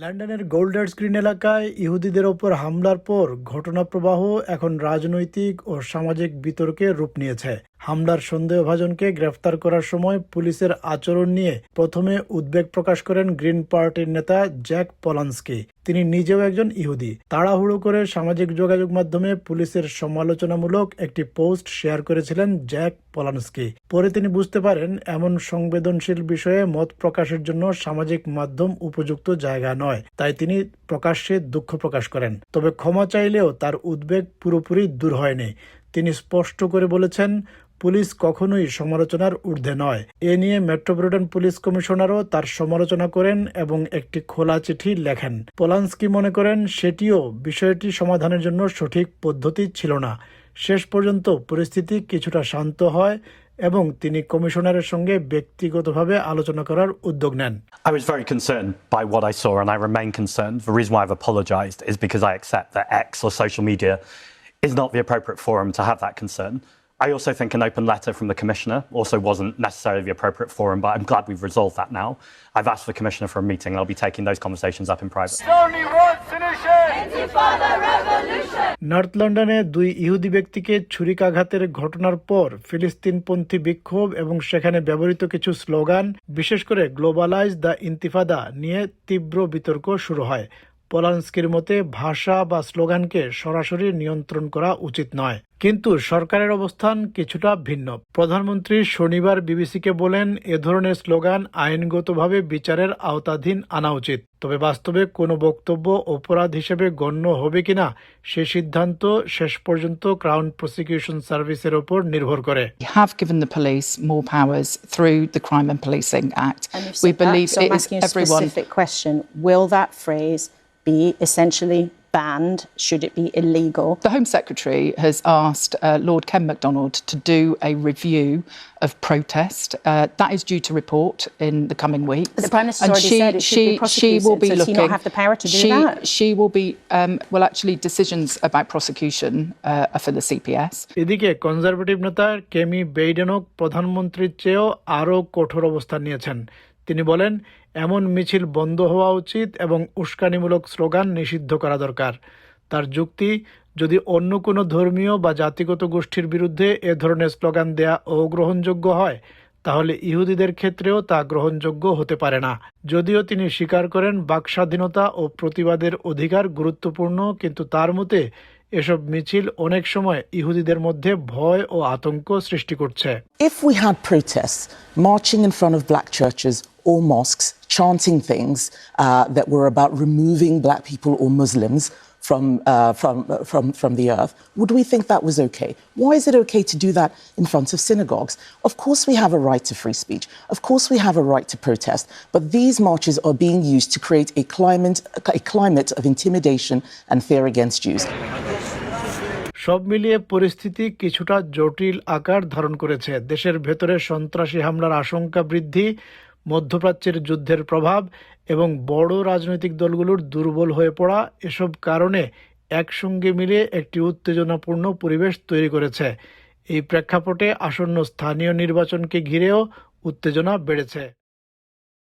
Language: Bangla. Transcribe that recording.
লন্ডনের গোল্ডার্স গ্রিন এলাকায় ইহুদিদের ওপর হামলার পর ঘটনাপ্রবাহ এখন রাজনৈতিক ও সামাজিক বিতর্কে রূপ নিয়েছে। হামলার সন্দেহভাজনকে গ্রেফতার করার সময় পুলিশের আচরণ নিয়ে প্রথমে উদ্বেগ প্রকাশ করেন গ্রিন পার্টির নেতা জ্যাক পলান্সকি। তিনি নিজেও একজন ইহুদি। তাড়াহুড়ো করে সামাজিক যোগাযোগ মাধ্যমে পুলিশের সমালোচনামূলক একটি পোস্ট শেয়ার করেছিলেন জ্যাক পলান্সকি। পরে তিনি বুঝতে পারেন এমন সংবেদনশীল বিষয়ে মত প্রকাশের জন্য সামাজিক মাধ্যম উপযুক্ত জায়গা নয়, তাই তিনি প্রকাশ্যে দুঃখ প্রকাশ করেন। তবে ক্ষমা চাইলেও তার উদ্বেগ পুরোপুরি দূর হয়নি। তিনি স্পষ্ট করে বলেছেন, পুলিশ কখনোই সমালোচনার ঊর্ধ্বে নয়। এ নিয়ে মেট্রোপলিটন পুলিশ কমিশনারও তার সমালোচনা করেন এবং একটি খোলা চিঠি লেখেন। পোলান্সকি মনে করেন সেটিও বিষয়টি সমাধানের জন্য সঠিক পদ্ধতি ছিল না। শেষ পর্যন্ত পরিস্থিতি কিছুটা শান্ত হয় এবং তিনি কমিশনারের সঙ্গে ব্যক্তিগতভাবে আলোচনা করার উদ্যোগ নেন। I was very concerned by what I saw, and I remain concerned. The reason why I've apologised is because I accept that X or social media is not the appropriate forum to have that concern. I also think an open letter from the Commissioner also wasn't necessarily the appropriate forum, but I'm glad we've resolved that now. I've asked the Commissioner for a meeting, and I'll be taking those conversations up in private. North লন্ডনে দুই ইহুদি ব্যক্তিকে ছুরিকাঘাতের ঘটনার পর ফিলিস্তিনপন্থী বিক্ষোভ এবং সেখানে ব্যবহৃত কিছু স্লোগান, বিশেষ করে গ্লোবালাইজ দ্য ইন্তিফাদা নিয়ে তীব্র বিতর্ক শুরু হয়। পোলান্সকির মতে ভাষা বা স্লোগানকে সরাসরি নিয়ন্ত্রণ করা উচিত নয়, কিন্তু সরকারের অবস্থান কিছুটা ভিন্ন। প্রধানমন্ত্রী শনিবার বিবিসিকে বলেন, এ ধরনের স্লোগান আইনগতভাবে বিচারের আওতাধীন আনা উচিত, তবে বাস্তবে কোনো বক্তব্য অপরাধ হিসেবে গণ্য হবে কিনা সে সিদ্ধান্ত শেষ পর্যন্ত ক্রাউন প্রসিকিউশন সার্ভিসের উপর নির্ভর করে। We have given the police more powers through the Crime and Policing Act. We believe it is everyone. Specific question: will that phrase be essentially banned? Should it be illegal? The Home Secretary has asked Lord Ken Macdonald to do a review of protest. That is due to report in the coming weeks. But the Prime Minister's already said it should be prosecuted. She will be Does looking. he not have the power to do that? She will be. Well, actually, decisions about prosecution are for the CPS. এদিকে কনজারভেটিভ নেতা কেমি বেইডেনও প্রধানমন্ত্রীর চেয়েও আরও কঠোর অবস্থান নিয়েছেন। তিনি বলেন, এমন মিছিল বন্ধ হওয়া উচিত এবং উস্কানিমূলক স্লোগান নিষিদ্ধ করা দরকার। তার যুক্তি, যদি অন্য কোনো ধর্মীয় বা জাতিগত গোষ্ঠীর বিরুদ্ধে এ ধরনের স্লোগান দেয়া অগ্রহণযোগ্য হয়, তাহলে ইহুদিদের ক্ষেত্রেও তা গ্রহণযোগ্য হতে পারে না। যদিও তিনি স্বীকার করেন বাকস্বাধীনতা ও প্রতিবাদের অধিকার গুরুত্বপূর্ণ, কিন্তু তার মতে এসব মিছিল অনেক সময় ইহুদিদের মধ্যে ভয় ও আতঙ্ক সৃষ্টি করছে। If we had protests marching in front of black churches or mosques, chanting things that were about removing black people or Muslims from the earth, would we think that was okay? Why is it okay to do that in front of synagogues? Of course we have a right to free speech. Of course we have a right to protest. But these marches are being used to create a climate of intimidation and fear against Jews. সব মিলিয়ে পরিস্থিতি কিছুটা জটিল আকার ধারণ করেছে। দেশের ভেতরে সন্ত্রাসী হামলার আশঙ্কা বৃদ্ধি, মধ্যপ্রাচ্যের যুদ্ধের প্রভাব এবং বড় রাজনৈতিক দলগুলোর দুর্বল হয়ে পড়া, এসব কারণে একসঙ্গে মিলে একটি উত্তেজনাপূর্ণ পরিবেশ তৈরি করেছে। এই প্রেক্ষাপটে আসন্ন স্থানীয় নির্বাচনকে ঘিরেও উত্তেজনা বেড়েছে।